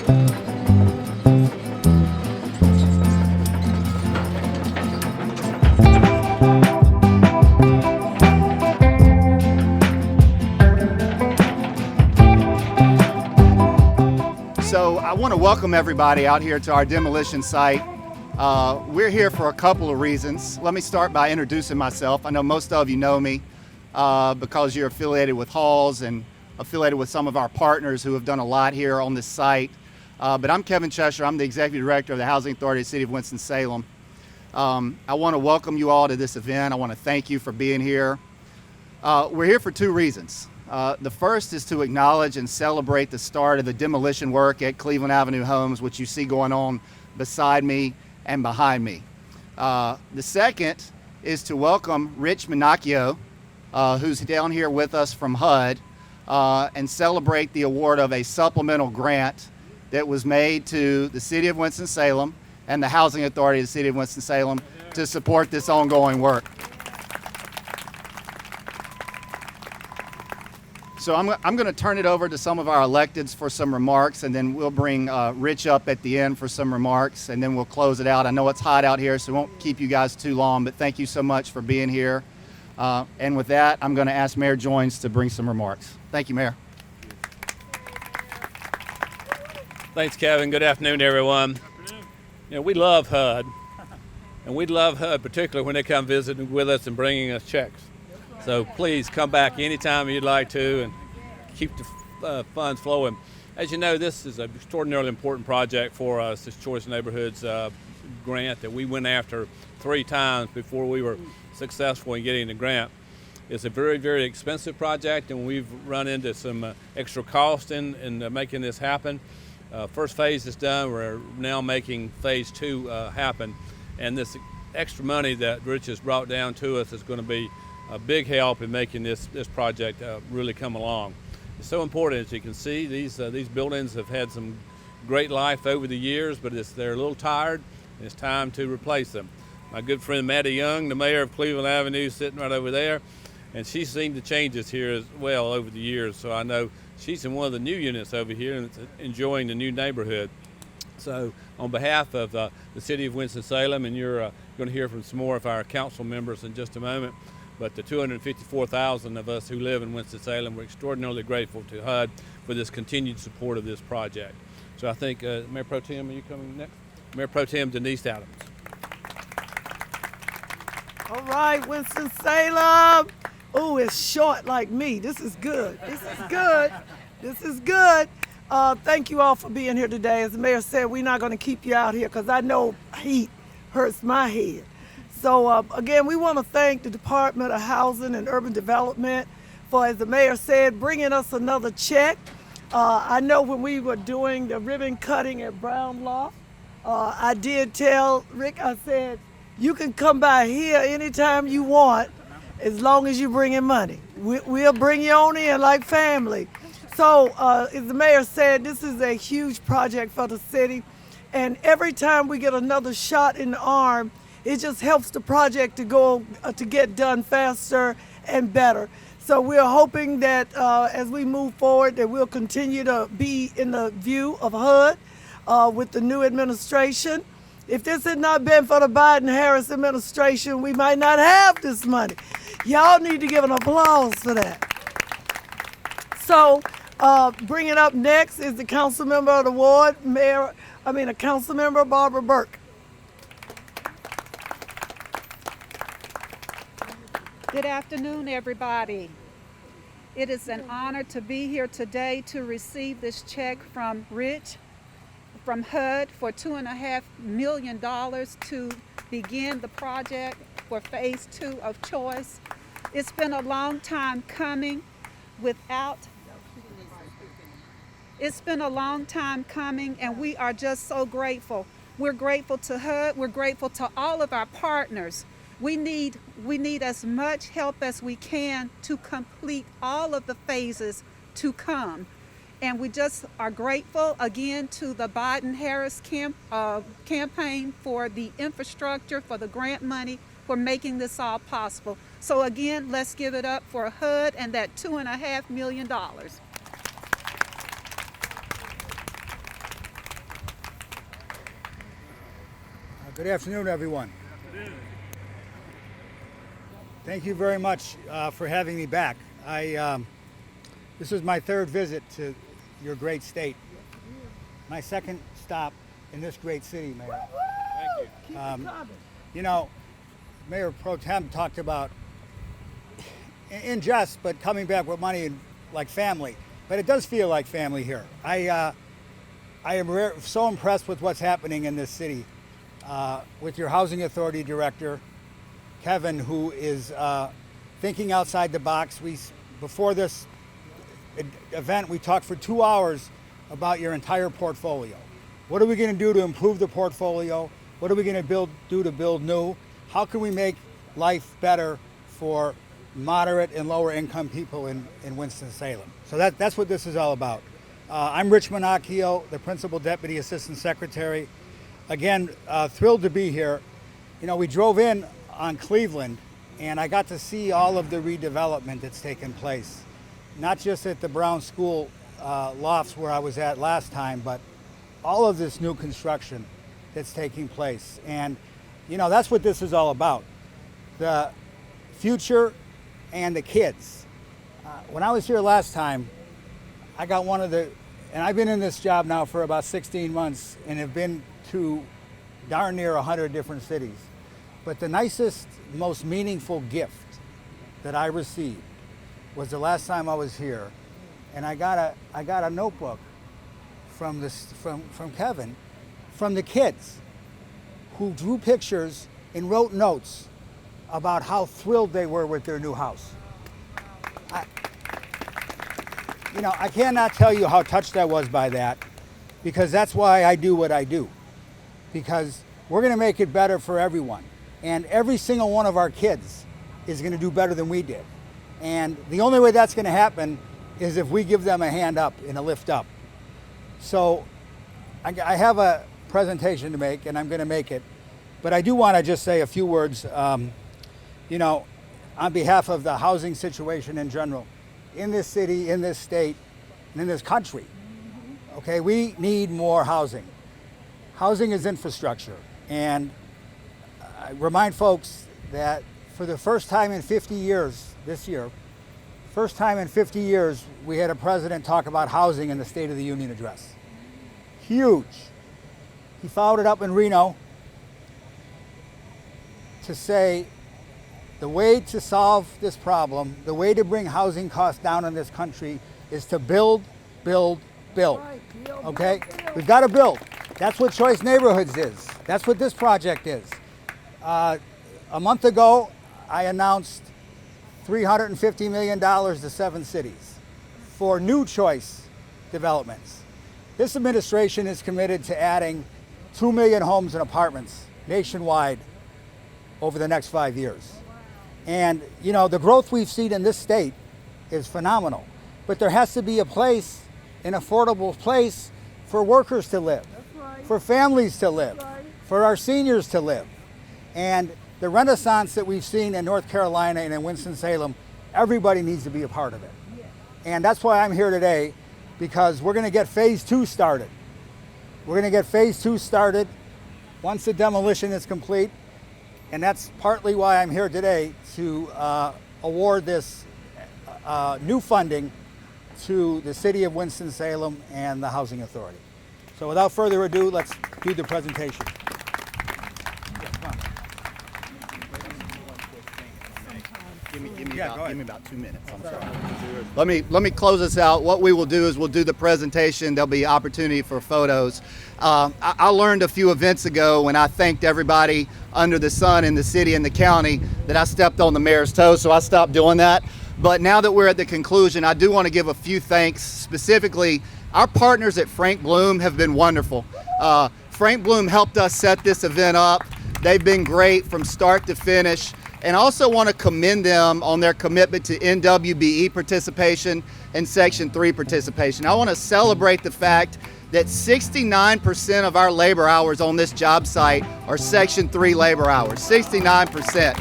So I want to welcome everybody out here to our demolition site. We're here for a couple of reasons. Let me start by introducing myself. I know most of you know me because you're affiliated with Halls and affiliated with some of our partners who have done a lot here on this site. But I'm Kevin Cheshire. I'm the Executive Director of the Housing Authority of the City of Winston-Salem. I want to welcome you all to this event. I want to thank you for being here. We're here for two reasons. The first is to acknowledge and celebrate the start of the demolition work at Cleveland Avenue Homes, which you see going on beside me and behind me. The second is to welcome Rich Minacchio, who's down here with us from HUD, and celebrate the award of a supplemental grant that was made to the City of Winston-Salem and the Housing Authority of the City of Winston-Salem to support this ongoing work. So I'm going to turn it over to some of our electeds for some remarks, and then we'll bring Rich up at the end for some remarks, and then we'll close it out. I know it's hot out here, so we won't keep you guys too long, but thank you so much for being here. And with that, I'm going to ask Mayor Joines to bring some remarks. Thank you, Mayor. Thanks, Kevin. Good afternoon, everyone. You know, we love HUD, and we love HUD particularly when they come visiting with us and bringing us checks. So please come back anytime you'd like to and keep the funds flowing. As you know, this is an extraordinarily important project for us, this Choice Neighborhoods grant that we went after 3 times before we were successful in getting the grant. It's a very, very expensive project, and we've run into some extra cost in making this happen. First phase is done. We're now making phase 2 happen, and this extra money that Rich has brought down to us is going to be a big help in making this project really come along. It's so important. As you can see, these buildings have had some great life over the years, but they're a little tired, and it's time to replace them. My good friend Maddie Young, the mayor of Cleveland Avenue, sitting right over there, and she's seen the changes here as well over the years, so I know she's in one of the new units over here and enjoying the new neighborhood. So on behalf of the City of Winston-Salem, and you're going to hear from some more of our council members in just a moment, but the 254,000 of us who live in Winston-Salem, we're extraordinarily grateful to HUD for this continued support of this project. So I think, Mayor Pro Tem, are you coming next? Mayor Pro Tem Denise Adams. All right, Winston-Salem. Oh, it's short like me. This is good. This is good. This is good. Thank you all for being here today. As the mayor said, we're not going to keep you out here because I know heat hurts my head. So again, we want to thank the Department of Housing and Urban Development for, as the mayor said, bringing us another check. I know when we were doing the ribbon cutting at Brown Loft, I did tell Rick, I said, you can come by here anytime you want as long as you bring in money. We'll bring you on in like family. So as the mayor said, this is a huge project for the city. And every time we get another shot in the arm, it just helps the project to get done faster and better. So we're hoping that as we move forward, that we'll continue to be in the view of HUD with the new administration. If this had not been for the Biden-Harris administration, we might not have this money. Y'all need to give an applause for that. So bringing up next is the council member of the ward, Council Member Barbara Burke. Good afternoon, everybody. It is an honor to be here today to receive this check from Rich, from HUD, for $2.5 million to begin the project for phase 2 of Choice. It's been a long time coming It's been a long time coming, and we are just so grateful. We're grateful to HUD. We're grateful to all of our partners. We need as much help as we can to complete all of the phases to come. And we just are grateful again to the Biden-Harris campaign for the infrastructure, for the grant money, for making this all possible. So again, let's give it up for HUD and that $2.5 million. Good afternoon, everyone. Thank you very much for having me back. This is my third visit to your great state. My second stop in this great city, Mayor. Keep it coming. You know, Mayor Pro Tem talked about, in jest, but coming back with money like family. But it does feel like family here. I am so impressed with what's happening in this city. With your Housing Authority Director, Kevin, who is thinking outside the box. Before this event, we talked for 2 hours about your entire portfolio. What are we going to do to improve the portfolio? What are we going to do to build new? How can we make life better for moderate and lower income people in Winston-Salem? So that's what this is all about. I'm Rich Monacchio, the Principal Deputy Assistant Secretary. Again, thrilled to be here. You know, we drove in on Cleveland and I got to see all of the redevelopment that's taken place. Not just at the Brown School lofts where I was at last time, but all of this new construction that's taking place. And, you know, that's what this is all about. The future and the kids. When I was here last time, I got and I've been in this job now for about 16 months and have been to darn near 100 different cities. But the nicest, most meaningful gift that I received was the last time I was here, and I got a notebook from Kevin, from the kids, who drew pictures and wrote notes about how thrilled they were with their new house. I cannot tell you how touched I was by that, because that's why I do what I do. Because we're going to make it better for everyone. And every single one of our kids is going to do better than we did. And the only way that's going to happen is if we give them a hand up and a lift up. So I have a presentation to make, and I'm going to make it. But I do want to just say a few words, on behalf of the housing situation in general, in this city, in this state, and in this country. Okay, we need more housing. Housing is infrastructure, and I remind folks that for the first time in 50 years, this year, first time in 50 years, we had a president talk about housing in the State of the Union address. Huge. He followed it up in Reno to say the way to solve this problem, the way to bring housing costs down in this country is to build, build, build. Okay? We've got to build. That's what Choice Neighborhoods is. That's what this project is. A month ago, I announced $350 million to 7 cities for new choice developments. This administration is committed to adding 2 million homes and apartments nationwide over the next 5 years. And, the growth we've seen in this state is phenomenal. But there has to be a place, an affordable place for workers to live, for families to live, for our seniors to live. And the renaissance that we've seen in North Carolina and in Winston-Salem, everybody needs to be a part of it. And that's why I'm here today, because we're going to get phase 2 started. We're going to get phase 2 started once the demolition is complete. And that's partly why I'm here today, to award this new funding to the City of Winston-Salem and the Housing Authority. So without further ado, let's do the presentation. Give me about 2 minutes. I'm sorry. Let me close this out. What we will do is we'll do the presentation. There'll be opportunity for photos. I learned a few events ago when I thanked everybody under the sun in the city and the county that I stepped on the mayor's toes, so I stopped doing that. But now that we're at the conclusion, I do want to give a few thanks. Specifically, our partners at Frank Bloom have been wonderful. Frank Bloom helped us set this event up. They've been great from start to finish. And I also want to commend them on their commitment to NWBE participation and Section 3 participation. I want to celebrate the fact that 69% of our labor hours on this job site are Section 3 labor hours, 69%.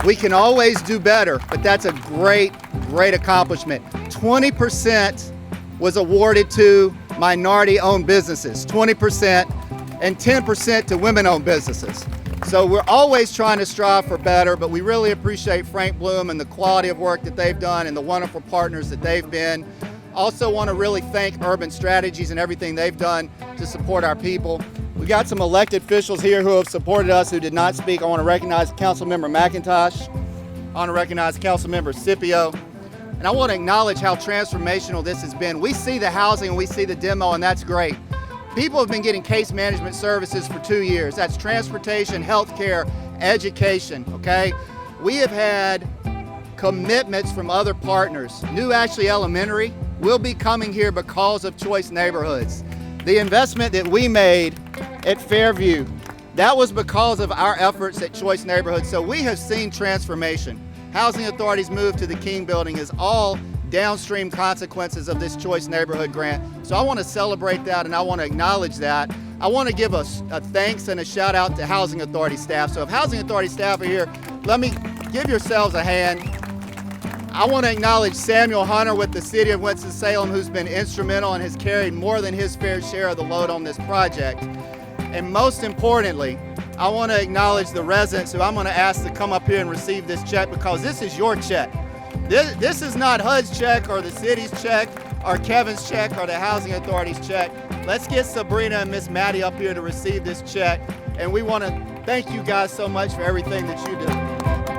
We can always do better, but that's a great, great accomplishment. 20% was awarded to minority-owned businesses, 20%. and 10% to women-owned businesses. So we're always trying to strive for better, but we really appreciate Frank Bloom and the quality of work that they've done and the wonderful partners that they've been. Also want to really thank Urban Strategies and everything they've done to support our people. We've got some elected officials here who have supported us who did not speak. I want to recognize Councilmember McIntosh. I want to recognize Councilmember Scipio. And I want to acknowledge how transformational this has been. We see the housing and we see the demo, and that's great. People have been getting case management services for 2 years. That's transportation, healthcare, education, okay? We have had commitments from other partners. New Ashley Elementary will be coming here because of Choice Neighborhoods. The investment that we made at Fairview, that was because of our efforts at Choice Neighborhoods. So we have seen transformation. Housing Authority's move to the King Building is all downstream consequences of this Choice Neighborhood grant. So I want to celebrate that and I want to acknowledge that. I want to give a thanks and a shout out to Housing Authority staff. So if Housing Authority staff are here, let me give yourselves a hand. I want to acknowledge Samuel Hunter with the City of Winston-Salem, who's been instrumental and has carried more than his fair share of the load on this project. And most importantly, I want to acknowledge the residents who I'm going to ask to come up here and receive this check, because this is your check. This is not HUD's check or the city's check or Kevin's check or the Housing Authority's check. Let's get Sabrina and Miss Maddie up here to receive this check. And we want to thank you guys so much for everything that you do.